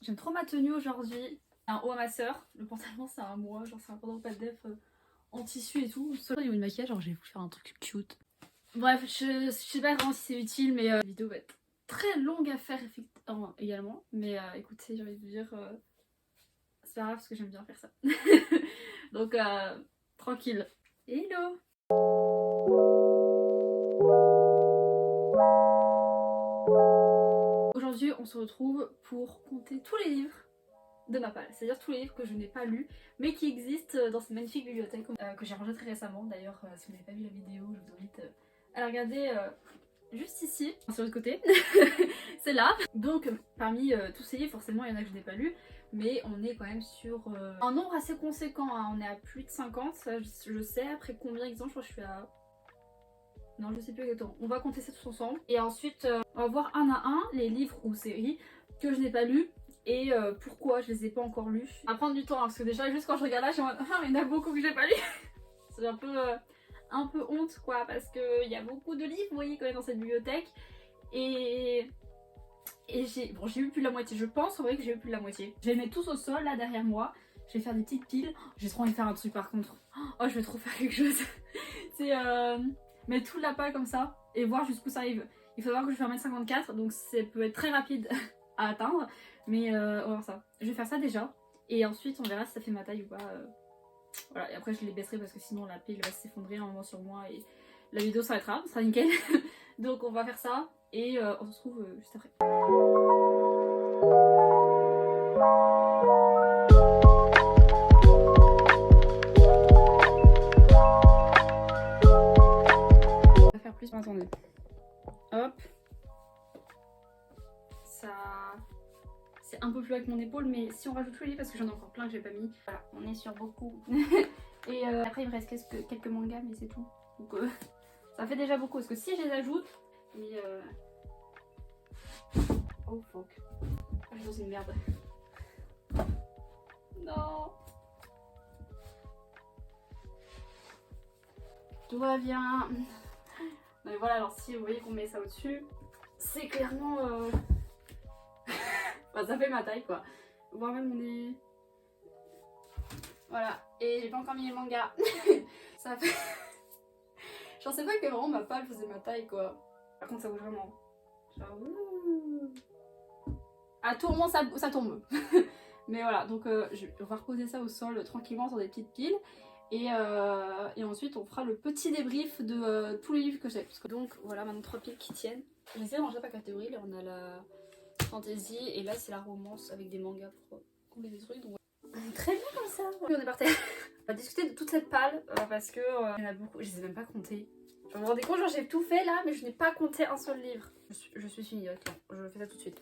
J'aime trop ma tenue aujourd'hui. Un haut à ma soeur. Le pantalon c'est un moi, genre c'est un pantalon pas de def en tissu et tout. Au niveau du maquillage, genre j'ai voulu faire un truc cute. Bref, je sais pas vraiment si c'est utile, mais la vidéo va être très longue à faire également. Mais écoutez, j'ai envie de vous dire, c'est pas grave parce que j'aime bien faire ça. Donc tranquille. Hello! Aujourd'hui, on se retrouve pour compter tous les livres de ma palle, c'est-à-dire tous les livres que je n'ai pas lus mais qui existent dans cette magnifique bibliothèque que j'ai rangée très récemment. D'ailleurs, si vous n'avez pas vu la vidéo, je vous invite à la regarder juste ici, sur l'autre côté. C'est là. Donc, parmi tous ces livres, forcément, il y en a que je n'ai pas lus, mais on est quand même sur un nombre assez conséquent, hein. On est à plus de 50, ça, je sais. Après combien exactement, je crois que je suis à... Non, je sais plus exactement. On va compter ça tous ensemble. Et ensuite, on va voir un à un les livres ou séries que je n'ai pas lus et pourquoi je les ai pas encore lus. Ça va prendre du temps, hein, parce que déjà, juste quand je regarde là, je suis en mode ah, il y en a beaucoup que j'ai pas lus. C'est un peu honte, quoi, parce qu'il y a beaucoup de livres, vous voyez, quand même, dans cette bibliothèque. Et j'ai eu plus de la moitié. Je pense en vrai que j'ai eu plus de la moitié. Je vais les mettre tous au sol, là, derrière moi. Je vais faire des petites piles. J'ai trop envie de faire un truc, par contre. Oh, je vais trop faire quelque chose. C'est mettre tout de la palle comme ça et voir jusqu'où ça arrive. Il faut savoir que je fais 1m54, donc ça peut être très rapide à atteindre. Mais on va voir ça. Je vais faire ça déjà. Et ensuite, on verra si ça fait ma taille ou pas. Voilà, et après je les baisserai parce que sinon la pile va s'effondrer un moment sur moi et la vidéo s'arrêtera, ça sera nickel. Donc on va faire ça et on se retrouve juste après. On va faire plus, mais attendez. Hop. Ça... C'est un peu plus avec mon épaule, mais si on rajoute tous les livres, parce que j'en ai encore plein que j'ai pas mis. Voilà, on est sur beaucoup. Et après il me reste quelques mangas, mais c'est tout. Donc ça fait déjà beaucoup, parce que si je les ajoute, mais oh fuck. Je suis dans une merde. Non. Tout va bien. Mais voilà, alors si vous voyez qu'on met ça au-dessus, c'est clairement... enfin, ça fait ma taille, quoi. Voire même on est... Voilà, et j'ai pas encore mis les mangas. Ça fait... Je pensais pas que vraiment ma palle faisait ma taille, quoi. Par contre ça bouge vraiment. Genre... À tout moment ça tombe. Mais voilà, donc on va reposer ça au sol tranquillement sur des petites piles. Et ensuite on fera le petit débrief de tous les livres que j'ai. Donc voilà, maintenant 3 piles qui tiennent. J'ai essayé de ranger par catégorie. Là on a la fantasy et là c'est la romance avec des mangas pour combler des trucs. Donc on est très bien comme ça. On est par terre. On va discuter de toute cette palle parce que il y en a beaucoup. Je les ai même pas comptés. Je me rendais compte, genre j'ai tout fait là, mais je n'ai pas compté un seul livre. Je suis une idiote, je fais ça tout de suite.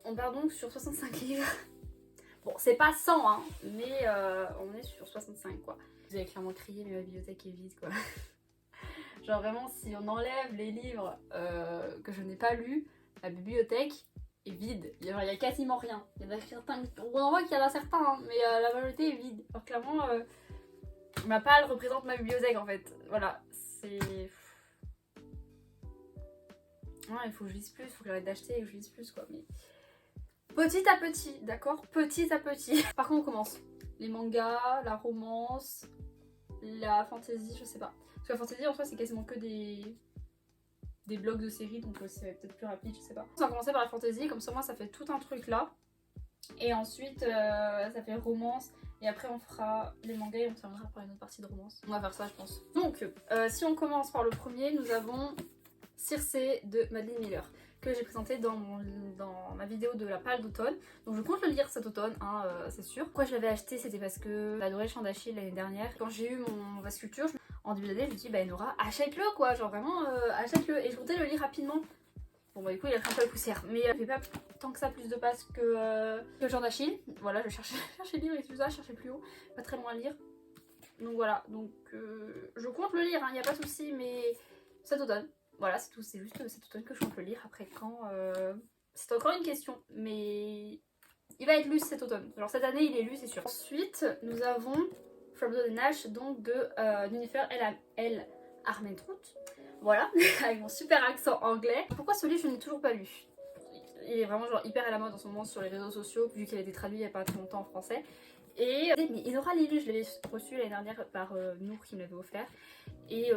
On part donc sur 65 livres. Bon, c'est pas 100, hein, mais on est sur 65, quoi. Vous avez clairement crié, mais ma bibliothèque est vide, quoi. Genre vraiment, si on enlève les livres que je n'ai pas lus, la bibliothèque est vide. Il y a quasiment rien. Il y en a certains, on en voit qu'il y en a certains, hein, mais la majorité est vide. Alors clairement, ma palle représente ma bibliothèque, en fait. Voilà, c'est... Ouais, il faut que je lise plus, il faut que j'arrête d'acheter et que je lise plus, quoi, mais... Petit à petit, d'accord? Petit à petit. Par contre, on commence. Les mangas, la romance, la fantasy, je sais pas. Parce que la fantasy, en soi, c'est quasiment que des blogs de séries, donc c'est peut-être plus rapide, je sais pas. On va commencer par la fantasy, comme ça, moi, ça fait tout un truc là. Et ensuite, ça fait romance. Et après, on fera les mangas et on terminera par une autre partie de romance. On va faire ça, je pense. Donc, si on commence par le premier, nous avons Circe de Madeline Miller, que j'ai présenté dans ma vidéo de la palle d'automne. Donc je compte le lire cet automne, hein, c'est sûr. Pourquoi je l'avais acheté, c'était parce que j'adorais le Chant d'Achille l'année dernière. Quand j'ai eu mon vasculture, en début d'année, je me suis dit, bah Nora, achète-le, quoi, genre vraiment, achète-le. Et je comptais le lire rapidement. Bon bah du coup il a fait un peu la poussière, mais il fait pas tant que ça plus de pages que le Chant d'Achille. Voilà, je cherchais le livre et tout ça, je cherchais plus haut, pas très loin à lire. Donc voilà, donc je compte le lire, il n'y a pas de souci, mais cet automne. Voilà, c'est tout, c'est juste cet automne que je compte le lire. Après quand, c'est encore une question, mais il va être lu cet automne. Alors cette année il est lu, c'est sûr. Ensuite nous avons From the Nash, donc de Jennifer L. Armentrout. Voilà, avec mon super accent anglais. Pourquoi ce livre je n'ai toujours pas lu? Il est vraiment genre hyper à la mode en ce moment sur les réseaux sociaux, vu qu'il a été traduit il n'y a pas très longtemps en français. Et mais Inora Lily, je l'avais reçu l'année dernière par Nour qui me l'avait offert. Et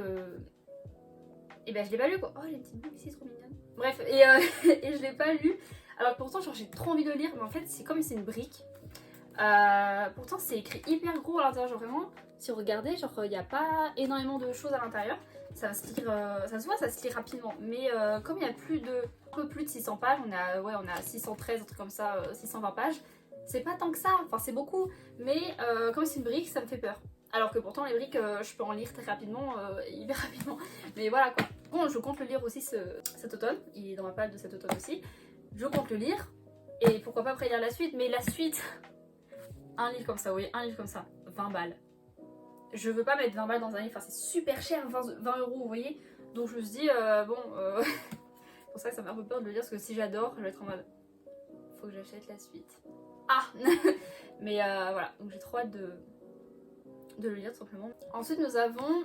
ben je l'ai pas lu quoi. Oh les petites boucles ici, c'est trop mignonne. Bref, et je l'ai pas lu. Alors pourtant genre j'ai trop envie de le lire, mais en fait c'est comme c'est une brique. Pourtant c'est écrit hyper gros à l'intérieur, genre vraiment, si vous regardez, genre il n'y a pas énormément de choses à l'intérieur. Ça va se lire, ça se voit, ça se lit rapidement. Mais comme il y a un peu plus de 600 pages, on a 613, un truc comme ça, 620 pages. C'est pas tant que ça, enfin c'est beaucoup, mais comme c'est une brique, ça me fait peur. Alors que pourtant les briques, je peux en lire très rapidement, hyper rapidement. Mais voilà quoi. Bon, je compte le lire aussi cet automne, il est dans ma palle de cet automne aussi. Je compte le lire, et pourquoi pas après lire la suite, mais la suite, un livre comme ça, oui, un livre comme ça, 20 balles. Je veux pas mettre 20 balles dans un livre, enfin c'est super cher, 20 euros, vous voyez. Donc je me suis dit, bon, c'est pour ça que ça m'a un peu peur de le lire, parce que si j'adore, je vais être en mode, faut que j'achète la suite. Ah mais voilà, donc j'ai trop hâte de le lire tout simplement. Ensuite nous avons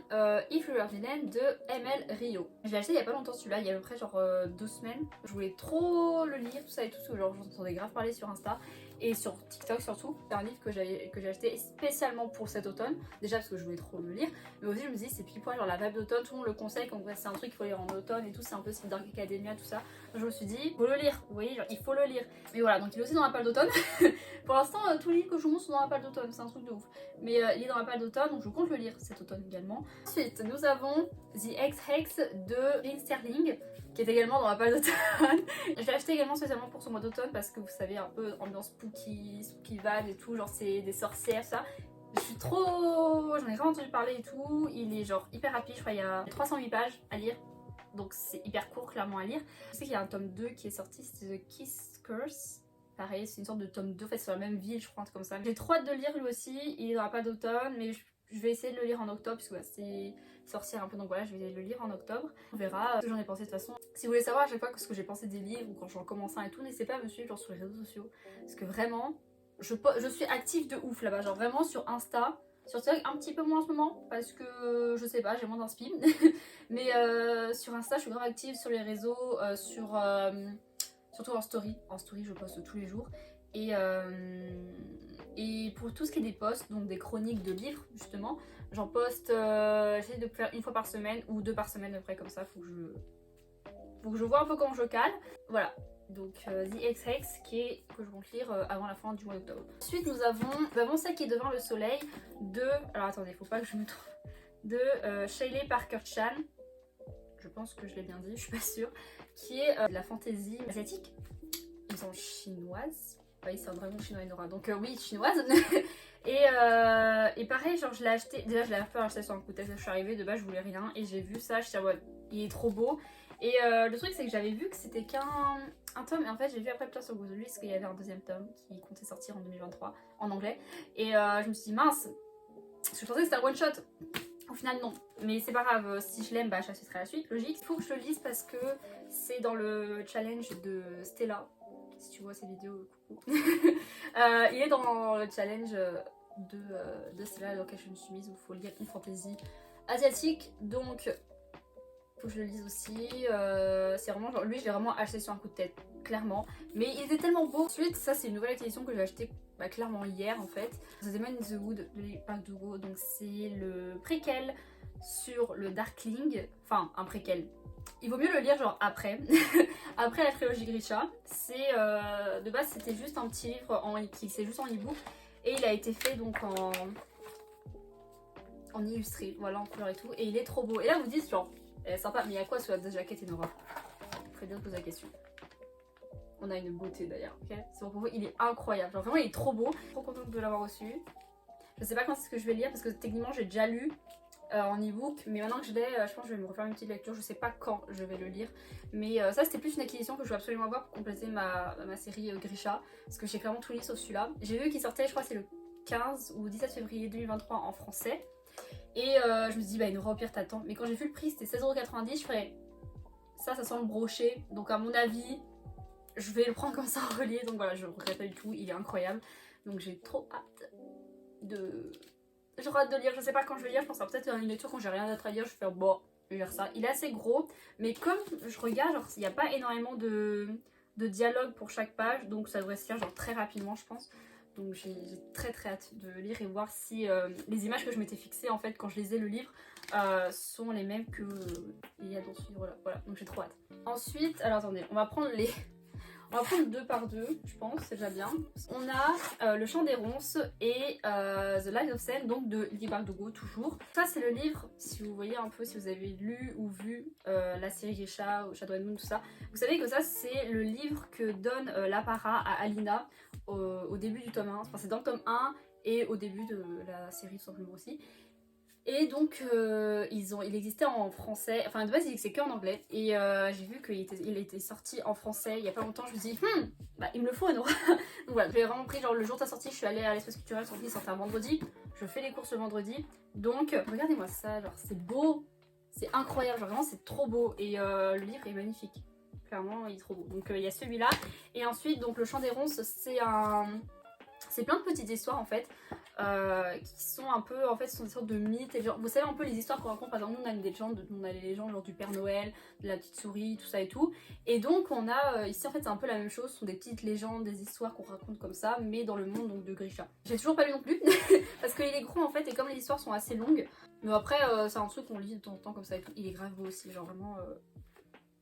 If You Were Villain de ML Rio. Je l'ai acheté il y a pas longtemps celui-là, il y a à peu près genre 2 semaines. Je voulais trop le lire, tout ça et tout, genre j'entendais grave parler sur Insta et sur TikTok surtout. C'est un livre que j'ai acheté spécialement pour cet automne, déjà parce que je voulais trop le lire, mais aussi je me dis c'est pile poil genre la vibe d'automne, tout le monde le conseille, comme c'est un truc qu'il faut lire en automne et tout, c'est un peu Dark Academia tout ça. Donc je me suis dit, faut le lire, vous voyez, genre il faut le lire. Mais voilà, donc il est aussi dans la palle d'automne. Pour l'instant, tous les livres que je vous montre sont dans la palle d'automne, c'est un truc de ouf. Mais il est dans la palle d'automne, donc je compte le lire cet automne également. Ensuite, nous avons The Ex-Hex de Lynn Sterling, qui est également dans la palle d'automne. Je l'ai acheté également spécialement pour son mois d'automne parce que vous savez, un peu ambiance spooky vibe et tout, genre c'est des sorcières, ça. Je suis trop... J'en ai vraiment entendu parler et tout. Il est genre hyper rapide, je crois il y a 308 pages à lire. Donc c'est hyper court clairement à lire. Je sais qu'il y a un tome 2 qui est sorti, c'est The Kiss Curse. Pareil, c'est une sorte de tome 2, en fait c'est sur la même ville, je crois, un truc comme ça. J'ai trop hâte de le lire lui aussi, il est dans la palle d'automne, mais je vais essayer de le lire en octobre, parce que bah, c'est sorcière un peu, donc voilà, je vais le lire en octobre. On verra ce que j'en ai pensé de toute façon. Si vous voulez savoir à chaque fois ce que j'ai pensé des livres, ou quand j'en commence un et tout, n'hésitez pas à me suivre genre sur les réseaux sociaux, parce que vraiment, je suis active de ouf là-bas, genre vraiment sur Insta. Sur TikTok un petit peu moins en ce moment parce que je sais pas, j'ai moins d'inspi. Mais sur Insta je suis grave active, sur les réseaux, surtout en story. En story je poste tous les jours. Et pour tout ce qui est des posts, donc des chroniques de livres justement, j'en poste, j'essaie de faire une fois par semaine ou 2 par semaine après, comme ça faut que je vois un peu comment je cale. Voilà. Donc The Ex-Hex que je compte lire avant la fin du mois d'octobre. Ensuite nous avons celle qui est devant le soleil de... Alors attendez, faut pas que je me trompe. De Shaylee Parker Chan. Je pense que je l'ai bien dit, je suis pas sûre. Qui est de la fantaisie asiatique. Ils sont chinoises. Oui, c'est un dragon chinois Inora. Donc oui, chinoise. et pareil, genre je l'ai acheté. Déjà je l'ai un peu acheté sur un coup de tête quand je suis arrivée. De base je voulais rien. Et j'ai vu ça, je suis ouais, il est trop beau. Et le truc c'est que j'avais vu que c'était qu'un tome, et en fait j'ai vu après plus tard sur Goodreads qu'il y avait un deuxième tome qui comptait sortir en 2023 en anglais. Et je me suis dit mince, parce que je pensais que c'était un one shot. Au final non, mais c'est pas grave, si je l'aime bah j'achèterai la suite, logique. Il faut que je le lise parce que c'est dans le challenge de Stella. Si tu vois ces vidéos, coucou. Il est dans le challenge de Stella dans lequel je me suis mise où il faut lire une fantaisie asiatique, donc faut que je le lise aussi. C'est vraiment genre, lui je l'ai vraiment acheté sur un coup de tête, clairement. Mais il était tellement beau. Ensuite, ça c'est une nouvelle acquisition que j'ai acheté bah, clairement hier en fait. C'est The Man in the Wood de Park Do-go. Donc c'est le préquel sur le Darkling. Enfin, un préquel. Il vaut mieux le lire genre après, après la trilogie Grisha. C'est de base c'était juste un petit livre qui c'est juste en e-book et il a été fait donc en illustré, voilà, en couleur et tout. Et il est trop beau. Et là vous dites genre elle est sympa, mais il y a quoi sur la jaquette Inora? Très bien de poser la question. On a une beauté d'ailleurs, ok? C'est bon pour vous, il est incroyable. Genre vraiment, il est trop beau. Trop contente de l'avoir reçu. Je sais pas quand c'est ce que je vais lire parce que techniquement j'ai déjà lu en e-book, mais maintenant que je l'ai, je pense que je vais me refaire une petite lecture. Je sais pas quand je vais le lire, mais ça c'était plus une acquisition que je veux absolument avoir pour compléter ma série Grisha, parce que j'ai clairement tout lu sauf celui-là. J'ai vu qu'il sortait, je crois que c'est le 15 ou 17 février 2023 en français. Et je me suis dit, bah Inora, au pire t'attends. Mais quand j'ai vu le prix, c'était 16,90 €, je ferais ça sent le brochet. Donc à mon avis, je vais le prendre comme ça en relié. Donc voilà, je regrette pas du tout, il est incroyable. Donc j'ai trop hâte de... J'ai hâte de lire, je sais pas quand je vais lire, je pense à peut-être une lecture quand j'ai rien d'autre à lire. Je vais faire bon, je vais lire ça. Il est assez gros, mais comme je regarde, genre, il n'y a pas énormément de dialogue pour chaque page, donc ça devrait se lire genre très rapidement, je pense. Donc j'ai très hâte de lire et voir si les images que je m'étais fixées en fait quand je lisais le livre sont les mêmes que il y a dans ce livre là. Voilà, donc j'ai trop hâte. Ensuite, alors attendez, on va prendre deux par deux, je pense, c'est déjà bien. On a Le Chant des Ronces et The Light of Sen, donc de Leigh Bardugo, toujours. Ça, c'est le livre, si vous voyez un peu, si vous avez lu ou vu la série Grisha ou Shadow and Moon, tout ça. Vous savez que ça, c'est le livre que donne l'apparat à Alina au début du tome 1. Enfin, c'est dans le tome 1 et au début de la série, tout simplement aussi. Et donc il existait en français, enfin de base il c'est qu'en anglais et j'ai vu qu'il était sorti en français il y a pas longtemps, je me suis dit bah il me le faut Nora. Donc voilà, j'ai vraiment pris genre le jour de sa sortie, je suis allée à l'espace culturel, son fils sortait un vendredi, je fais les courses le vendredi, donc regardez-moi ça, genre c'est beau, c'est incroyable, genre vraiment c'est trop beau et le livre est magnifique, clairement il est trop beau. Donc il y a celui-là et ensuite donc Le Chant des Ronces c'est plein de petites histoires en fait qui sont un peu, en fait, ce sont des sortes de mythes. Et genre, vous savez un peu les histoires qu'on raconte, par exemple, nous on a des légendes, on a les légendes genre du Père Noël, de la petite souris, tout ça et tout. Et donc on a, ici en fait c'est un peu la même chose, ce sont des petites légendes, des histoires qu'on raconte comme ça, mais dans le monde donc de Grisha. J'ai toujours pas lu non plus, parce qu'il est gros en fait, et comme les histoires sont assez longues, mais après c'est un truc qu'on lit de temps en temps comme ça et tout, il est grave beau aussi, genre vraiment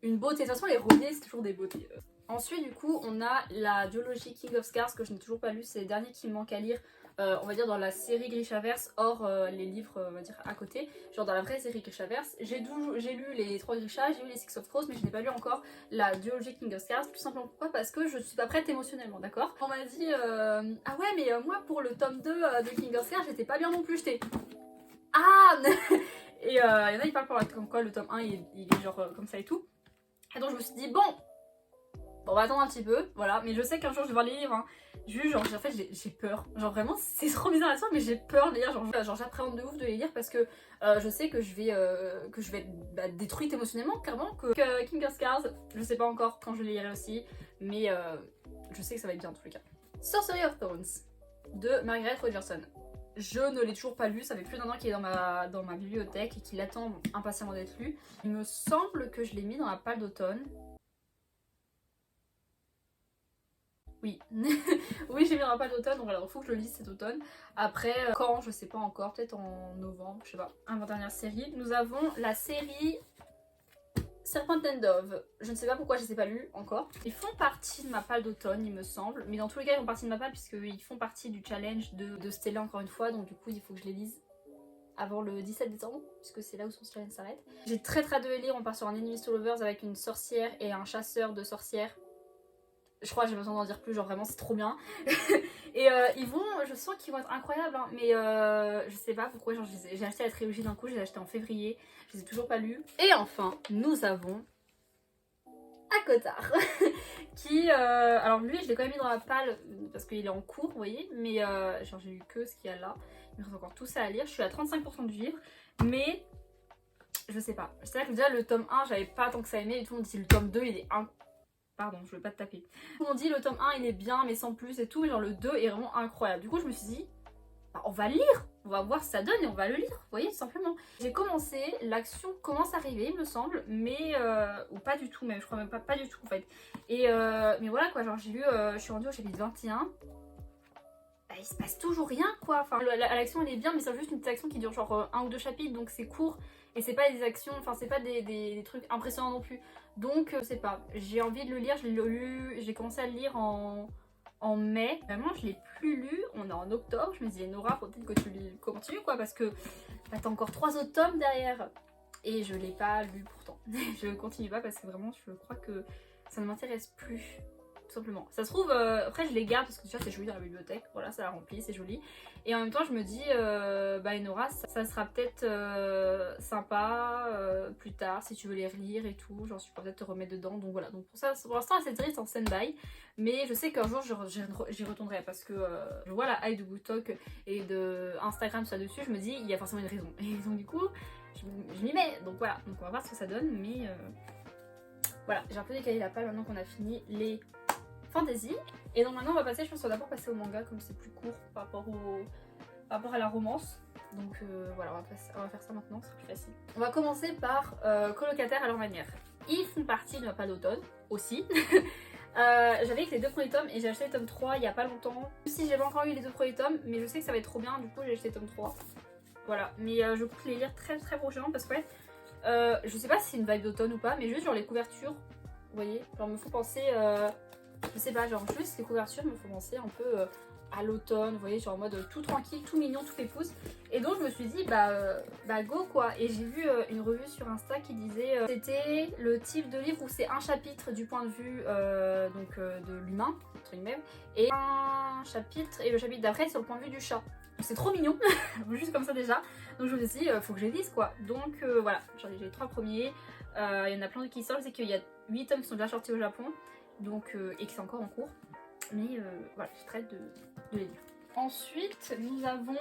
une beauté. De toute façon les reliés c'est toujours des beautés. Ensuite du coup on a la duologie King of Scars que je n'ai toujours pas lu, c'est les derniers qui me manquent à lire. On va dire dans la série Grishaverse, hors les livres on va dire à côté, genre dans la vraie série Grishaverse. J'ai lu les 3 Grisha, j'ai lu les Six of Crows, mais je n'ai pas lu encore la duologie King of Scars, tout simplement pourquoi, parce que je suis pas prête émotionnellement, d'accord. On m'a dit ah ouais mais moi pour le tome 2 de King of Scars j'étais pas bien non plus, j'étais ah et il y en a qui parlent comme quoi le tome 1 il est genre comme ça et tout, et donc je me suis dit bon on va attendre un petit peu, voilà, mais je sais qu'un jour je vais voir les livres, hein. Juste, genre, en fait, j'ai peur. Genre, vraiment, c'est trop bizarre à dire, mais j'ai peur de lire. Genre j'appréhende de ouf de les lire parce que je sais que je vais être détruite émotionnellement, clairement. Que King of Scars, je sais pas encore quand je les lirai aussi, mais je sais que ça va être bien en tous les cas. Sorcery of Thorns de Margaret Rogerson. Je ne l'ai toujours pas lu, ça fait plus d'1 an qu'il est dans ma bibliothèque et qu'il attend impatiemment d'être lu. Il me semble que je l'ai mis dans la palle d'automne. Oui, oui j'ai mis dans la palle d'automne, donc alors il faut que je le lise cet automne. Après, quand, je sais pas encore, peut-être en novembre, je sais pas. Avant-dernière série, nous avons la série Serpent and Dove. Je ne sais pas pourquoi je les ai pas lus encore. Ils font partie de ma palle d'automne, il me semble. Mais dans tous les cas, ils font partie de ma palle puisqu'ils font partie du challenge de Stella encore une fois. Donc du coup, il faut que je les lise avant le 17 décembre, puisque c'est là où son challenge s'arrête. J'ai très hâte de les lire. On part sur un Enemies to Lovers avec une sorcière et un chasseur de sorcières. Je crois que j'ai besoin d'en dire plus, genre vraiment c'est trop bien. Et je sens qu'ils vont être incroyables, hein, mais je sais pas pourquoi, genre j'ai acheté la trilogie d'un coup, j'ai acheté en février, je les ai toujours pas lus. Et enfin, nous avons ACOTAR qui, alors lui je l'ai quand même mis dans la palle parce qu'il est en cours, vous voyez, mais genre j'ai lu que ce qu'il y a là, il me reste encore tout ça à lire, je suis à 35% du livre, mais je sais pas. C'est vrai que déjà le tome 1 j'avais pas tant que ça aimé et tout le monde dit le tome 2 il est incroyable. Pardon, je veux pas te taper. On dit le tome 1 il est bien mais sans plus et tout, mais genre le 2 est vraiment incroyable. Du coup je me suis dit, bah, on va le lire, on va voir ce que ça donne et on va le lire, vous voyez, tout simplement. J'ai commencé, l'action commence à arriver il me semble, mais ou pas du tout même, je crois même pas du tout en fait. Et mais voilà quoi, genre j'ai lu, je suis rendue au chapitre 21. Bah, il se passe toujours rien quoi, enfin l'action elle est bien mais c'est juste une petite action qui dure genre 1 ou 2 chapitres donc c'est court et c'est pas des actions, enfin c'est pas des trucs impressionnants non plus, donc je sais pas, j'ai envie de le lire, je l'ai lu, j'ai commencé à le lire en mai, vraiment je l'ai plus lu, on est en octobre, je me disais Nora faut peut-être que tu continues quoi parce que bah, t'as encore 3 autres tomes derrière et je l'ai pas lu pourtant, je continue pas parce que vraiment je crois que ça ne m'intéresse plus. Tout simplement. Ça se trouve, après je les garde parce que déjà c'est joli dans la bibliothèque, voilà ça la remplit, c'est joli. Et en même temps je me dis, bah Enora ça sera peut-être sympa plus tard si tu veux les relire et tout, genre tu peux peut-être te remettre dedans, donc voilà. Donc pour ça, pour l'instant cette série est en stand-by, mais je sais qu'un jour j'y retournerai parce que je vois la hype de BookTok et de Instagram ça dessus, je me dis il y a forcément une raison. Et donc du coup je m'y mets, donc voilà, donc on va voir ce que ça donne, mais voilà, j'ai un peu décalé la palle maintenant qu'on a fini les fantasy. Et donc maintenant on va passer, je pense qu'on va d'abord passer au manga comme c'est plus court par rapport à la romance. Donc voilà, on va faire ça maintenant, c'est plus facile. On va commencer par Colocataire à leur manière. Ils font partie de ma palle d'automne aussi. J'avais que les 2 premiers tomes et j'ai acheté le tome 3 il y a pas longtemps. Si j'ai pas encore eu les 2 premiers tomes, mais je sais que ça va être trop bien, du coup j'ai acheté le tome 3. Voilà, mais je compte les lire très prochainement parce que ouais, je sais pas si c'est une vibe d'automne ou pas, mais juste genre les couvertures, vous voyez, genre me font penser, je sais pas, genre juste les couvertures me font penser un peu à l'automne, vous voyez, genre en mode tout tranquille, tout mignon, tout épouse. Et donc je me suis dit bah go quoi. Et j'ai vu une revue sur Insta qui disait c'était le type de livre où c'est un chapitre du point de vue de l'humain, entre guillemets, et un chapitre, et le chapitre d'après sur le point de vue du chat. C'est trop mignon, juste comme ça déjà. Donc je me suis dit faut que je les lise quoi. Donc voilà, j'ai les 3 premiers. Il y en a plein qui sortent, c'est qu'il y a 8 tomes qui sont déjà sortis au Japon, donc et que c'est encore en cours. Mais voilà, je traite de les lire. Ensuite, nous avons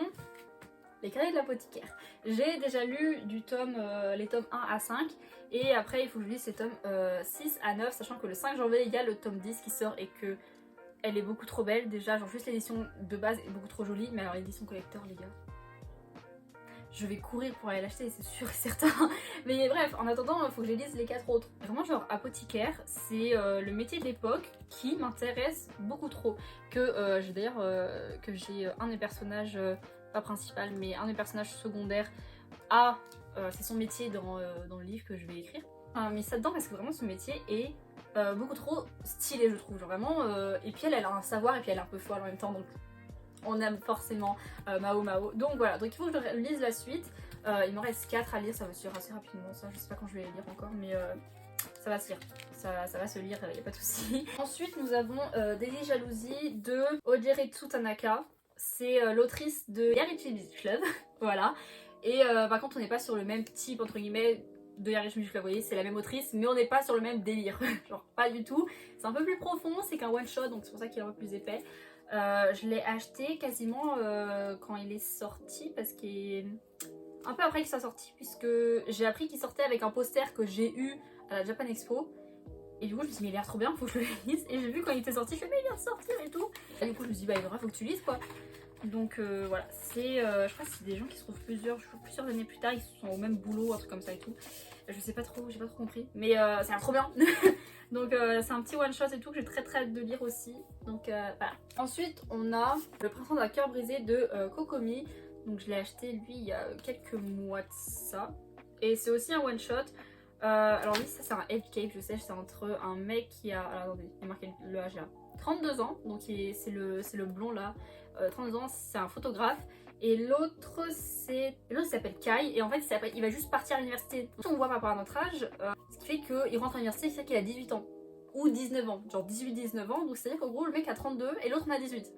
Les Cahiers de l'apothicaire. J'ai déjà lu les tomes 1 à 5 et après il faut que je lise les tomes 6 à 9, sachant que le 5 janvier il y a le tome 10 qui sort et que elle est beaucoup trop belle. Déjà, genre juste l'édition de base est beaucoup trop jolie, mais alors l'édition collector les gars, je vais courir pour aller l'acheter, c'est sûr et certain. Mais bref, en attendant, il faut que je lise les 4 autres. Vraiment, genre apothicaire, c'est le métier de l'époque qui m'intéresse beaucoup trop. Que j'ai d'ailleurs que j'ai un des personnages, pas principal, mais un des personnages secondaires c'est son métier dans le livre que je vais écrire. Mais ça dedans parce que vraiment son métier est beaucoup trop stylé, je trouve. Genre vraiment, et puis elle a un savoir et puis elle est un peu folle en même temps, donc on aime forcément Mao Mao. Donc voilà, donc il faut que je lise la suite. Il m'en reste 4 à lire, ça va se lire assez rapidement, ça je sais pas quand je vais les lire encore, mais ça va se lire. Ça va se lire, y a pas de souci. Ensuite nous avons Daily Jalousie de Ojiritsu Tanaka. C'est l'autrice de Yarichi Music Club, voilà. Et par contre on n'est pas sur le même type entre guillemets de Yarichi Music Club, vous voyez, c'est la même autrice, mais on n'est pas sur le même délire. Genre pas du tout. C'est un peu plus profond, c'est qu'un one shot, donc c'est pour ça qu'il est un peu plus épais. Je l'ai acheté quasiment quand il est sorti, parce qu'il est un peu après qu'il soit sorti, puisque j'ai appris qu'il sortait avec un poster que j'ai eu à la Japan Expo. Et du coup je me suis dit mais il a l'air trop bien, faut que je le lise. Et j'ai vu quand il était sorti, je fais mais il vient de sortir et tout. Et du coup je me suis dit bah il faut que tu lises quoi. Donc voilà, c'est je crois que c'est des gens qui se trouvent plusieurs années plus tard, ils sont au même boulot, un truc comme ça et tout. Je sais pas trop, j'ai pas trop compris, mais ça a l'air trop bien. Donc c'est un petit one shot et tout que j'ai très hâte de lire aussi. Donc voilà. Ensuite on a Le Printemps d'un cœur brisé de Kokomi. Donc je l'ai acheté lui il y a quelques mois de ça. Et c'est aussi un one shot. Alors lui ça c'est un headcape, je sais, c'est entre un mec qui a... Alors, attendez, il y a marqué le âge là. 32 ans, donc c'est le blond là. 32 ans, c'est un photographe. Et l'autre il s'appelle Kai, et en fait il va juste partir à l'université. On voit par rapport à notre âge, ce qui fait qu'il rentre à l'université, c'est qu'il a 18 ans. Ou 19 ans, genre 18-19 ans, donc c'est à dire qu'en gros le mec a 32 et l'autre en a 18.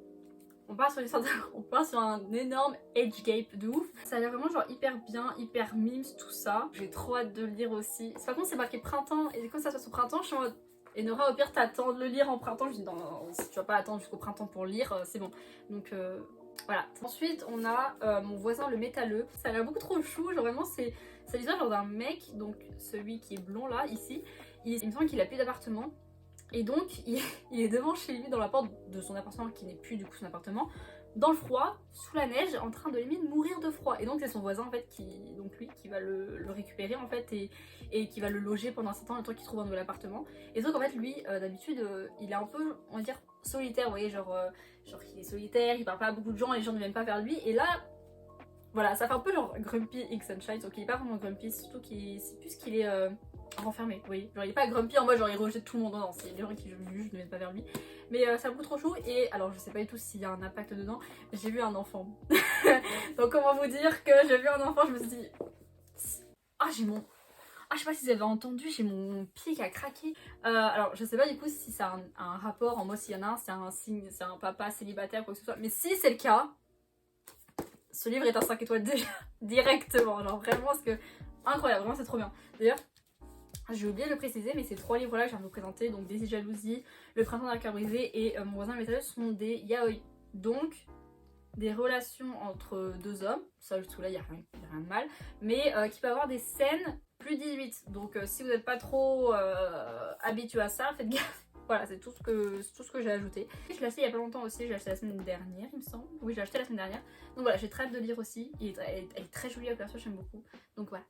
On part sur une sorte on part sur un énorme age gap de ouf. Ça a l'air vraiment genre hyper bien, hyper mimes, tout ça. J'ai trop hâte de le lire aussi. Par contre c'est marqué printemps, et comme ça soit au printemps, je suis en mode... Et Nora, au pire, t'attends de le lire en printemps. Je dis non, si tu vas pas attendre jusqu'au printemps pour le lire, c'est bon. Donc voilà. Ensuite, on a Mon voisin le métalleux. Ça a l'air beaucoup trop chou. Genre vraiment, c'est l'histoire genre d'un mec, donc celui qui est blond là, ici. Il me semble qu'il a plus d'appartement. Et donc, il est devant chez lui, dans la porte de son appartement, qui n'est plus du coup son appartement, dans le froid, sous la neige, en train de limite mourir de froid. Et donc c'est son voisin en fait qui va le récupérer en fait et qui va le loger pendant un certain temps, le temps qu'il trouve un nouvel appartement. Et donc en fait lui d'habitude il est un peu, on va dire, solitaire, vous voyez, genre il est solitaire, il parle pas à beaucoup de gens, les gens ne viennent pas vers lui. Et là voilà, ça fait un peu genre Grumpy X Sunshine, donc il est pas vraiment Grumpy, surtout c'est plus qu'il est renfermé, vous voyez. Genre il est pas Grumpy en mode genre il rejette tout le monde, non, c'est les gens qui le jugent ne viennent pas vers lui. Mais c'est un peu trop chaud. Et alors je sais pas du tout s'il y a un impact dedans, j'ai vu un enfant. Donc comment vous dire que j'ai vu un enfant, je me suis dit je sais pas si vous avez entendu, j'ai mon pied qui a craqué. Alors je sais pas du coup si ça a un rapport, en moi s'il y en a un, c'est un signe, c'est un papa célibataire quoi que ce soit. Mais si c'est le cas, ce livre est un 5 étoiles déjà directement, genre vraiment, parce que incroyable, vraiment c'est trop bien. D'ailleurs j'ai oublié de le préciser, mais ces 3 livres là que je viens de vous présenter, donc Daisy Jalousie, Le Printemps d'un cœur brisé et Mon voisin le métalleux, sont des yaoi, donc des relations entre 2 hommes. Ça jusqu'à là il n'y a rien de mal, mais qui peut avoir des scènes plus 18. Donc si vous n'êtes pas trop habitué à ça, faites gaffe. Voilà, c'est tout ce que j'ai ajouté. Je l'ai acheté il y a pas longtemps aussi, j'ai acheté la semaine dernière il me semble. Oui, j'ai acheté la semaine dernière. Donc voilà, j'ai très hâte de lire aussi. Elle est très jolie la couverture, j'aime beaucoup. Donc voilà.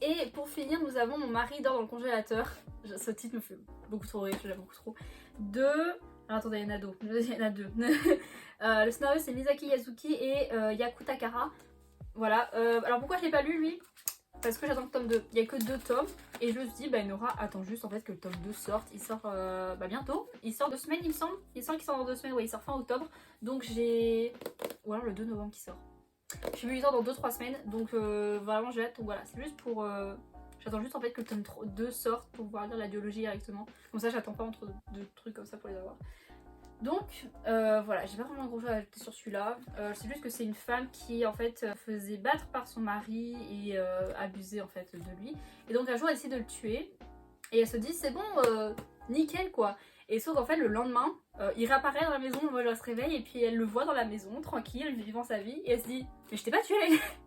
Et pour finir, nous avons Mon mari dort dans le congélateur. Ce titre me fait beaucoup trop rire, je l'aime beaucoup trop. Alors attendez, il y en a deux. Il y en a deux. Le scénario c'est Misaki Yazuki et Yaku Takara. Voilà. Alors pourquoi je l'ai pas lu lui? Parce que j'attends le tome 2. Il n'y a que 2 tomes. Et je me suis dit, bah Nora attend juste en fait que le tome 2 sorte. Il sort bientôt. Il sort 2 semaines il me semble. Il semble qu'il sort dans 2 semaines. Ouais, il sort fin octobre. Donc j'ai... Ou alors le 2 novembre qui sort. Je suis il sort dans 2-3 semaines. Donc vraiment j'ai hâte. Donc voilà, c'est juste pour... J'attends juste en fait que le tome 2 sorte pour pouvoir lire la biologie directement. Comme ça j'attends pas entre 2 trucs comme ça pour les avoir. Donc voilà, j'ai pas vraiment grand chose à ajouter sur celui-là. C'est juste que c'est une femme qui en fait faisait battre par son mari et abusait en fait de lui. Et donc un jour elle essaie de le tuer et elle se dit c'est bon, nickel quoi. Et sauf qu'en fait le lendemain, il réapparaît dans la maison, elle se réveille et puis elle le voit dans la maison, tranquille, vivant sa vie. Et elle se dit mais je t'ai pas tué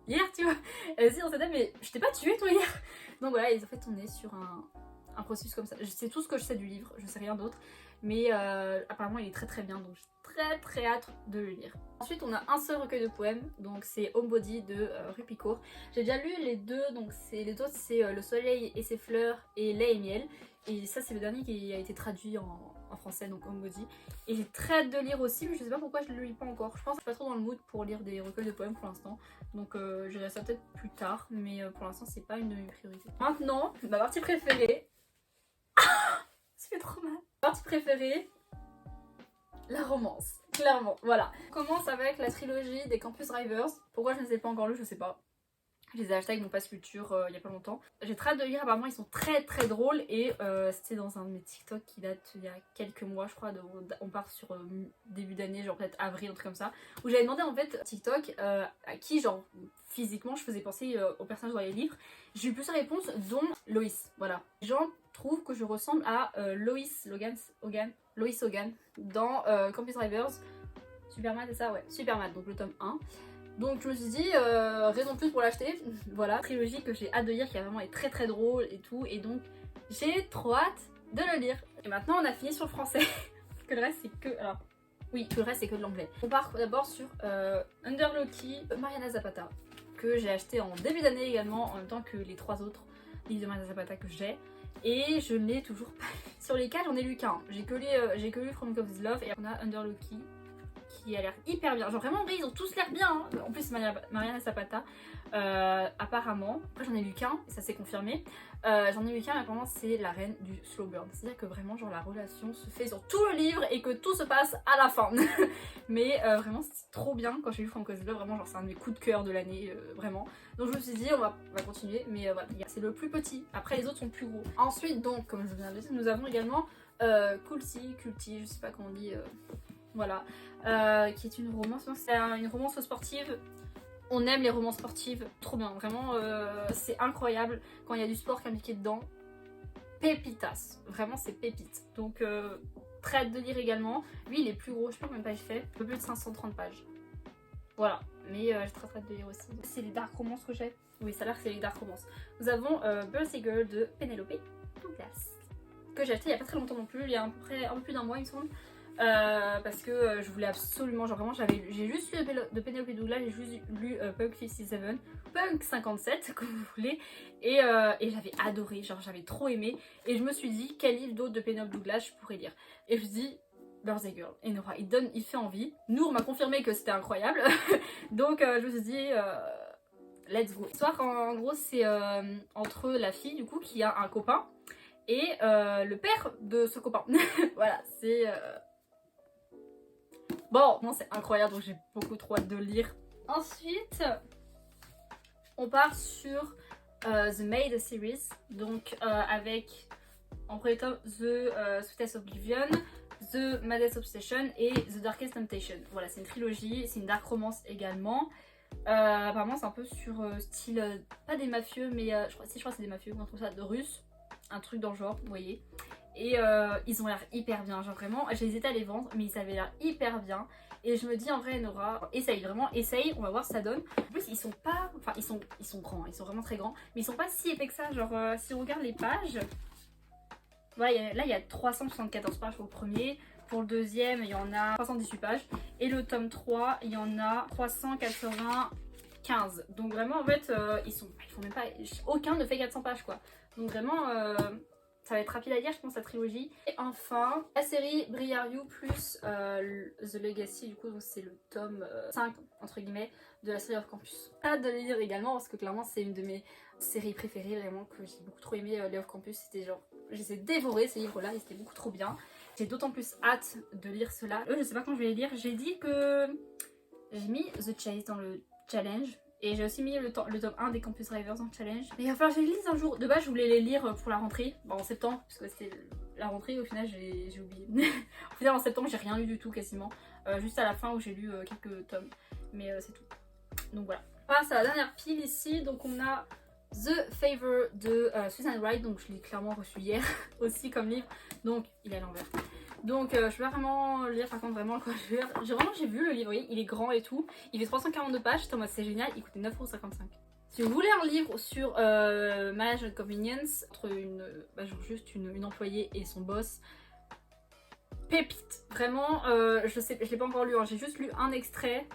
hier tu vois. Elle se dit dans sa tête mais je t'ai pas tué toi hier. Donc voilà, et en fait on est sur un processus comme ça. C'est tout ce que je sais du livre, je sais rien d'autre. Mais apparemment il est très très bien, donc j'ai très hâte de le lire. Ensuite on a un seul recueil de poèmes, donc c'est Homebody de Rupicourt. J'ai déjà lu les deux, donc les autres c'est Le soleil et ses fleurs et Lait et miel. Et ça c'est le dernier qui a été traduit en français, donc Homebody. Et j'ai très hâte de lire aussi, mais je sais pas pourquoi je le lis pas encore. Je pense que je suis pas trop dans le mood pour lire des recueils de poèmes pour l'instant. Donc je dirais ça peut-être plus tard, mais pour l'instant c'est pas une de mes priorités. Maintenant, ma partie préférée. Ça fait trop mal. Partie préférée, la romance, clairement, voilà. On commence avec la trilogie des Campus Drivers. Pourquoi je ne les ai pas encore lus, je sais pas. Je les ai achetés avec mon pass culture il y a pas longtemps. J'ai très hâte de lire, apparemment ils sont très drôles et c'était dans un de mes TikTok qui date il y a quelques mois je crois. On part sur début d'année, genre peut-être avril, un truc comme ça. Où j'avais demandé en fait TikTok à qui genre physiquement je faisais penser aux personnages dans les livres. J'ai eu plusieurs réponses dont Loïs, voilà. Les gens trouvent que je ressemble à Loïs Hogan dans Campus Drivers. Superman c'est ça, ouais, Superman, donc le tome 1. Donc je me suis dit, raison de plus pour l'acheter. Voilà, trilogie que j'ai hâte de lire, qui a vraiment été très drôle et tout. Et donc j'ai trop hâte de le lire. Et maintenant on a fini sur le français. Parce que le reste c'est que... Alors oui, tout le reste c'est que de l'anglais. On part d'abord sur Under Loki, Mariana Zapata. Que j'ai acheté en début d'année également, en même temps que les 3 autres livres de Mariana Zapata que j'ai. Et je ne l'ai toujours pas lu. Sur les 4 j'en ai lu qu'un. J'ai que lu From God's Love et on a Under Loki. Qui a l'air hyper bien, genre vraiment en vrai ils ont tous l'air bien hein. En plus Mariana Zapata apparemment, après j'en ai lu qu'un et ça s'est confirmé, j'en ai lu qu'un et apparemment c'est la reine du slow burn, c'est à dire que vraiment genre la relation se fait sur tout le livre et que tout se passe à la fin. Mais vraiment c'est trop bien quand j'ai lu From God's Love, vraiment genre c'est un de mes coups de cœur de l'année, vraiment. Donc je me suis dit on va continuer, mais voilà, c'est le plus petit, après les autres sont plus gros. Ensuite donc comme je viens de le dire, nous avons également Culti, je sais pas comment on dit, voilà, qui est une romance, c'est une romance sportive. On aime les romances sportives, trop bien, vraiment c'est incroyable quand il y a du sport impliqué dedans. Pépitas, vraiment c'est pépite. Donc très hâte de lire également. Lui il est plus gros, je sais pas combien de pages il fait, un peu plus de 530 pages. Voilà, mais j'ai très hâte de lire aussi. C'est les dark romances que j'ai. Oui, ça a l'air que c'est les dark romances. Nous avons Birthday Girl de Penelope Douglas, que j'ai acheté il y a pas très longtemps non plus, il y a à peu près un peu plus d'un mois il me semble. Parce que je voulais absolument, genre vraiment j'ai juste lu de Penelope Douglas, j'ai juste lu Punk 57, Punk 57 comme vous voulez, et j'avais adoré, genre j'avais trop aimé, et je me suis dit quel livre d'autre de Penelope Douglas je pourrais lire, et je me suis dit Birthday Girl, et Nora il fait envie. Nour m'a confirmé que c'était incroyable. Donc je me suis dit let's go. L'histoire en gros c'est entre la fille du coup qui a un copain et le père de ce copain. Voilà, c'est bon, non, c'est incroyable, donc j'ai beaucoup trop hâte de le lire. Ensuite, on part sur The Maid series, donc avec en premier tome The Sweetest Oblivion, The Maddest Obsession et The Darkest Temptation. Voilà, c'est une trilogie, c'est une dark romance également. Apparemment, c'est un peu sur style, pas des mafieux, mais je crois que c'est des mafieux, on trouve ça de russe, un truc dans le genre, vous voyez. Et ils ont l'air hyper bien, genre vraiment, j'ai hésité à les vendre, mais ils avaient l'air hyper bien. Et je me dis en vrai Nora, essaye, vraiment essaye, on va voir ce que ça donne. En plus ils sont pas, enfin ils sont grands, ils sont vraiment très grands, mais ils sont pas si épais que ça, genre si on regarde les pages, Voilà, là il y a 374 pages pour le premier. Pour le deuxième, il y en a 318 pages. Et le tome 3, il y en a 395. Donc vraiment, en fait, ils font même pas... Aucun ne fait 400 pages, quoi. Donc vraiment, ça va être rapide à lire, je pense, la trilogie. Et enfin, la série Briareau plus The Legacy, du coup, c'est le tome 5, entre guillemets, de la série Off Campus. Hâte de le lire également, parce que clairement, c'est une de mes séries préférées, vraiment, que j'ai beaucoup trop aimé. Les Off Campus, c'était genre... Je les ai dévorés, ces livres-là, et c'était beaucoup trop bien. J'ai d'autant plus hâte de lire cela. Je sais pas quand je vais les lire. J'ai dit que j'ai mis The Chase dans le challenge. Et j'ai aussi mis le tome 1 des Campus Drivers dans le challenge. Mais il va falloir que je les lise un jour. De base, je voulais les lire pour la rentrée. Bon, en septembre, parce que c'était la rentrée. Au final, j'ai oublié. Au final, en septembre, j'ai rien lu du tout quasiment. Juste à la fin où j'ai lu quelques tomes. Mais c'est tout. Donc voilà. On passe à la dernière pile ici. Donc on a The Favor de Susan Wright. Donc je l'ai clairement reçu hier aussi comme livre. Donc il est à l'envers. Donc je vais vraiment lire, par contre vraiment quand je vais lire. J'ai vu le livre, il est grand et tout. Il fait 342 pages, c'est génial, il coûtait 9,55 €. Si vous voulez un livre sur Management Convenience, entre genre juste une employée et son boss, pépite. Vraiment, je l'ai pas encore lu, hein. J'ai juste lu un extrait.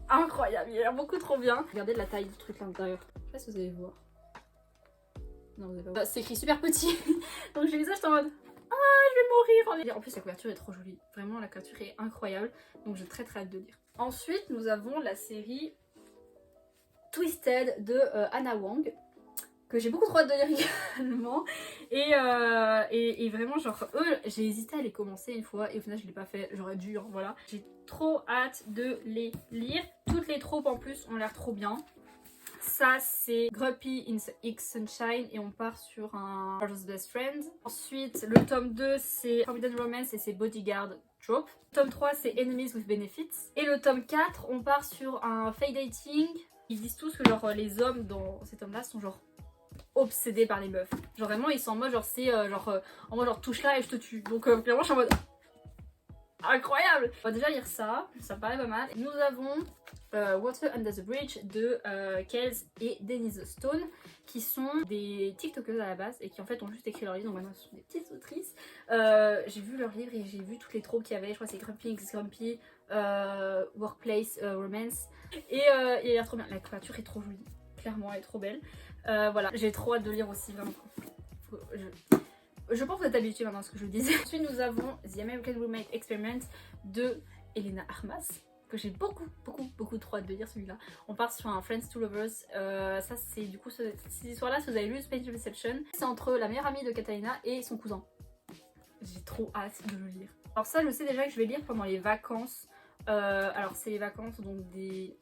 Incroyable, il a l'air beaucoup trop bien. Regardez la taille du truc là l'intérieur. Je sais pas si vous allez voir. Non, vous allez pas voir. C'est écrit super petit. Donc j'ai lu ça, j'étais en mode... je vais mourir. En plus la couverture est trop jolie, vraiment la couverture est incroyable, donc j'ai très hâte de lire. Ensuite nous avons la série Twisted de Anna Wong, que j'ai beaucoup trop hâte de lire également. Et vraiment genre eux, j'ai hésité à les commencer une fois et au final je l'ai pas fait, j'aurais dû, hein, voilà. J'ai trop hâte de les lire, toutes les tropes en plus ont l'air trop bien. Ça c'est Grumpy in the X Sunshine et on part sur un Girl's Best Friend. Ensuite le tome 2 c'est Forbidden Romance et c'est Bodyguard Trope. Le tome 3 c'est Enemies with Benefits. Et le tome 4 on part sur un Fake Dating. Ils disent tous que genre les hommes dans cet tome là sont genre obsédés par les meufs. Genre vraiment ils sont en mode genre c'est en mode genre touche là et je te tue. Donc clairement je suis en mode incroyable. On va déjà lire ça, ça me paraît pas mal. Nous avons Water Under the Bridge de Kels et Denise Stone, qui sont des tiktokeuses à la base et qui en fait ont juste écrit leur livre, donc maintenant ce sont des petites autrices. J'ai vu leur livre et j'ai vu toutes les tropes qu'il y avait, je crois que c'est Grumpy X Grumpy, Workplace Romance, et il a l'air trop bien, la couverture est trop jolie, clairement elle est trop belle. Voilà, j'ai trop hâte de lire aussi, vraiment. Je pense que vous êtes habitués maintenant à ce que je vous disais. Ensuite nous avons The American Roommate Experiment de Elena Armas, que j'ai beaucoup trop hâte de lire celui-là. On part sur un Friends to Lovers. Ça c'est du coup cette histoire-là, si vous avez lu Space Reception, c'est entre la meilleure amie de Catalina et son cousin. J'ai trop hâte de le lire. Alors ça je sais déjà que je vais lire pendant les vacances. Alors c'est les vacances donc des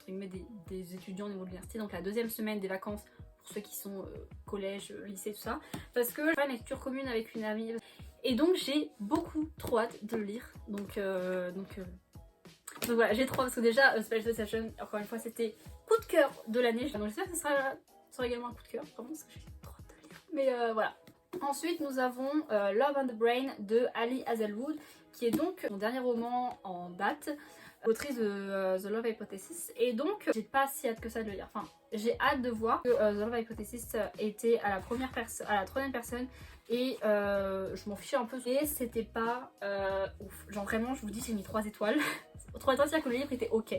étudiants au niveau de l'université, donc la deuxième semaine des vacances pour ceux qui sont collège, lycée, tout ça. Parce que j'ai une lecture commune avec une amie. Et donc j'ai beaucoup trop hâte de le lire. Donc voilà, j'ai trop hâte parce que déjà Space Session, encore une fois, c'était coup de cœur de l'année. Donc j'espère que ce sera également un coup de cœur. Vraiment parce que j'ai trop hâte de le lire. Mais voilà. Ensuite nous avons Love and the Brain de Ali Hazelwood, qui est donc mon dernier roman en date. Autrice de The Love Hypothesis, et donc j'ai pas si hâte que ça de le lire. Enfin, j'ai hâte de voir que The Love Hypothesis était à la troisième personne et je m'en fichais un peu et c'était pas ouf. Genre vraiment, je vous dis, j'ai mis 3 étoiles. 3 étoiles, c'est-à-dire que le livre était ok.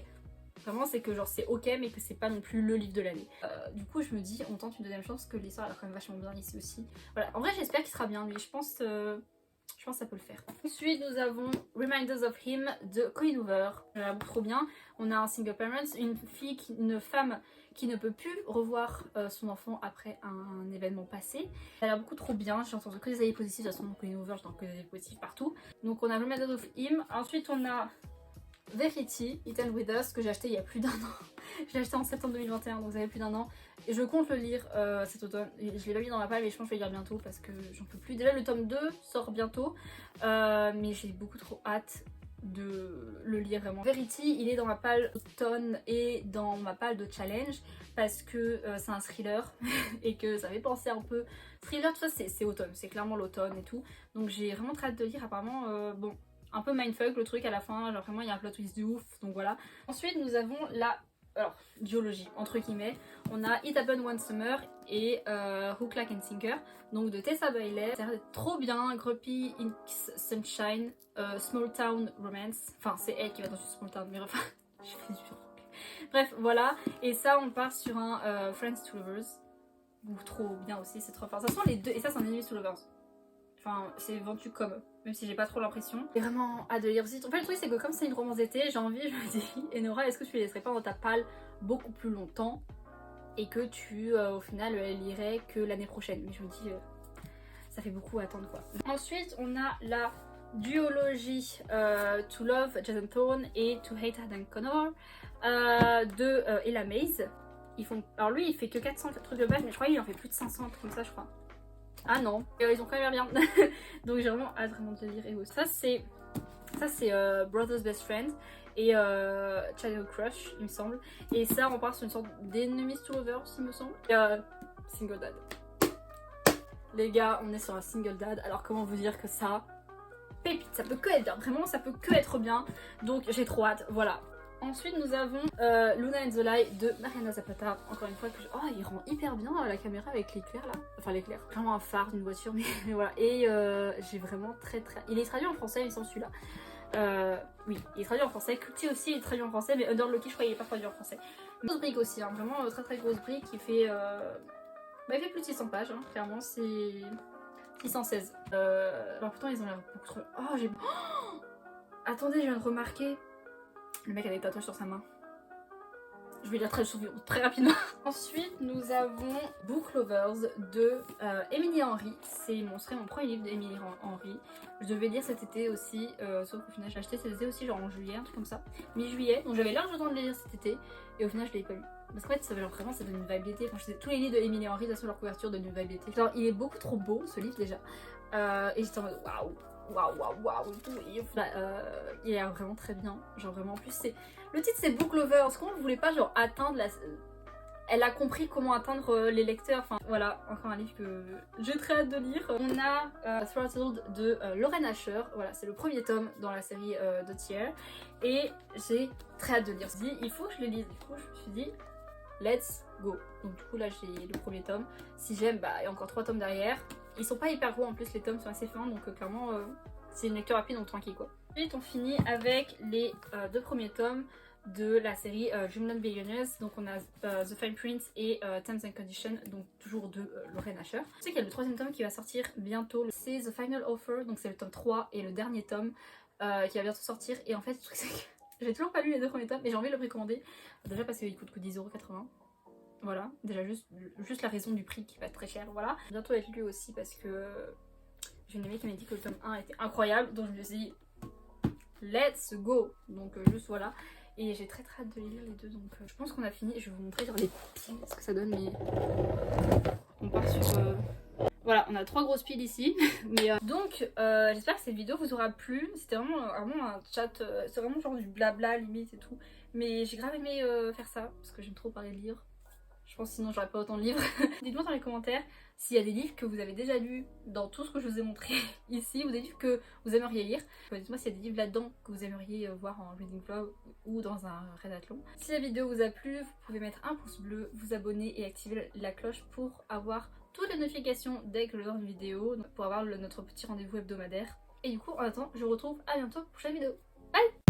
Vraiment, c'est que genre c'est ok, mais que c'est pas non plus le livre de l'année. Du coup, je me dis, on tente une deuxième chance, que l'histoire a quand même vachement bien ici aussi. Voilà, en vrai, j'espère qu'il sera bien lui. Je pense que ça peut le faire. Ensuite, nous avons Reminders of Him de Colleen Hoover. Trop bien. On a un single parent, une femme qui ne peut plus revoir son enfant après un événement passé. Ça a l'air beaucoup trop bien. J'ai entendu que des avis positifs. De toute façon, Colleen Hoover, j'entends que des avis positifs partout. Donc, on a Reminders of Him. Ensuite, on a Verity, Eaten with Us, que j'ai acheté il y a plus d'1 an. Je l'ai acheté en septembre 2021, donc ça fait plus d'1 an. Et je compte le lire cet automne. Je l'ai pas mis dans ma palle, mais je pense que je vais le lire bientôt parce que j'en peux plus. Déjà, le tome 2 sort bientôt, mais j'ai beaucoup trop hâte de le lire vraiment. Verity, il est dans ma palle automne et dans ma palle de challenge parce que c'est un thriller et que ça fait penser un peu. Thriller, tout ça, c'est automne, c'est clairement l'automne et tout. Donc j'ai vraiment très hâte de lire. Apparemment, bon, un peu mindfuck le truc à la fin, genre vraiment il y a un plot twist de ouf, donc voilà. Ensuite nous avons la alors duologie entre guillemets, on a It Happened One Summer et Hook, Like and Sinker, donc de Tessa Bailey. Ça a l'air d'être trop bien. Grumpy Inks Sunshine, Small Town Romance, enfin c'est elle qui va dans une Small Town, mais enfin je fais du anglais. Bref voilà, et ça on part sur un Friends to Lovers, ou trop bien aussi, c'est trop fort. Ça sont les deux, et ça c'est un Enemies to Lovers. Enfin, c'est vendu comme, même si j'ai pas trop l'impression. J'ai vraiment hâte de lire aussi. En fait, le truc, c'est que comme c'est une romance d'été, j'ai envie, je me dis, Enora, est-ce que tu les laisserais pas dans ta palle beaucoup plus longtemps et que tu, au final, lirais que l'année prochaine. Mais je me dis, ça fait beaucoup à attendre quoi. Ensuite, on a la duologie To Love Jason Thorne et To Hate Adam Connor de Ella Mays. Ils font... Alors lui, il fait que 400 trucs de base, mais je crois qu'il en fait plus de 500 comme ça, je crois. Ah non, ils ont quand même l'air bien. Donc j'ai vraiment hâte vraiment de lire. Et ça c'est Brother's Best Friend et Childhood Crush il me semble. Et ça on part sur une sorte d'Enemies to Lovers il me semble. Et, Single Dad. Les gars, on est sur un Single Dad. Alors comment vous dire que ça, pépite, ça peut que être bien. Vraiment ça peut que être bien. Donc j'ai trop hâte, voilà. Ensuite nous avons Luna and the Lie de Mariana Zapata, encore une fois que oh il rend hyper bien la caméra avec l'éclair là, enfin l'éclair, vraiment un phare d'une voiture mais voilà, et j'ai vraiment très il est traduit en français il me semble celui-là, oui il est traduit en français, Culti aussi il est traduit en français mais Under Lucky je crois qu'il est pas traduit en français. Grosse brique aussi, hein, vraiment très grosse brique qui fait, il fait plus de 600 pages, hein, clairement c'est 616, alors pourtant ils ont l'air beaucoup trop, oh j'ai, oh attendez je viens de remarquer. Le mec a des tatouages sur sa main. Je vais lire très rapidement. Ensuite, nous avons Book Lovers de Emily Henry. C'est mon premier livre d'Emily Henry. Je devais lire cet été aussi, sauf qu'au final j'ai acheté cet été aussi, genre en juillet, un truc comme ça. Mi-juillet, donc j'avais large temps de les lire cet été. Et au final je l'ai pas lu. Parce qu'en fait, ça, genre, vraiment, ça donne une vibe d'été. Quand je sais, tous les livres de Emily Henry, de toute façon, leur couverture donne une vibe d'été. Genre, il est beaucoup trop beau ce livre déjà. Et j'étais en mode waouh. Waouh et tout, et il est vraiment très bien, genre vraiment en plus c'est le titre c'est Book Lovers, comment vous voulez pas genre atteindre la, elle a compris comment atteindre les lecteurs, enfin voilà, encore un livre que j'ai très hâte de lire. On a Throttled de Lauren Asher, voilà c'est le premier tome dans la série de Tier et j'ai très hâte de lire. Il faut que je le lise, du coup je me suis dit let's go. Donc du coup là j'ai le premier tome, si j'aime bah il y a encore 3 tomes derrière. Ils sont pas hyper gros en plus, les tomes sont assez fins donc clairement c'est une lecture rapide donc tranquille quoi. Ensuite on finit avec les 2 premiers tomes de la série Dreamland Billionaires. Donc on a The Fine Print et Terms and Conditions, donc toujours de Lauren Asher. Je sais qu'il y a le 3e tome qui va sortir bientôt, c'est The Final Offer, donc c'est le tome 3 et le dernier tome qui va bientôt sortir. Et en fait le truc c'est que j'ai toujours pas lu les 2 premiers tomes mais j'ai envie de le précommander, déjà parce qu'il coûte que 10,80 €. Voilà, déjà juste la raison du prix qui va être très cher, voilà. Bientôt être lu aussi parce que j'ai une amie qui m'a dit que le tome 1 était incroyable, donc je me suis dit let's go. Donc juste voilà, et j'ai très hâte de lire les deux, donc je pense qu'on a fini. Je vais vous montrer genre les piles, ce que ça donne, mais on part sur... Voilà, on a 3 grosses piles ici, mais donc j'espère que cette vidéo vous aura plu. C'était vraiment un chat, c'est vraiment genre du blabla limite et tout, mais j'ai grave aimé faire ça, parce que j'aime trop parler de livres. Je pense que sinon j'aurais pas autant de livres. Dites-moi dans les commentaires s'il y a des livres que vous avez déjà lus dans tout ce que je vous ai montré ici, ou des livres que vous aimeriez lire. Dites-moi s'il y a des livres là-dedans que vous aimeriez voir en reading vlog ou dans un rédathlon. Si la vidéo vous a plu, vous pouvez mettre un pouce bleu, vous abonner et activer la cloche pour avoir toutes les notifications dès que je lance une vidéo, pour avoir notre petit rendez-vous hebdomadaire. Et du coup, en attendant, je vous retrouve à bientôt pour la prochaine vidéo. Bye!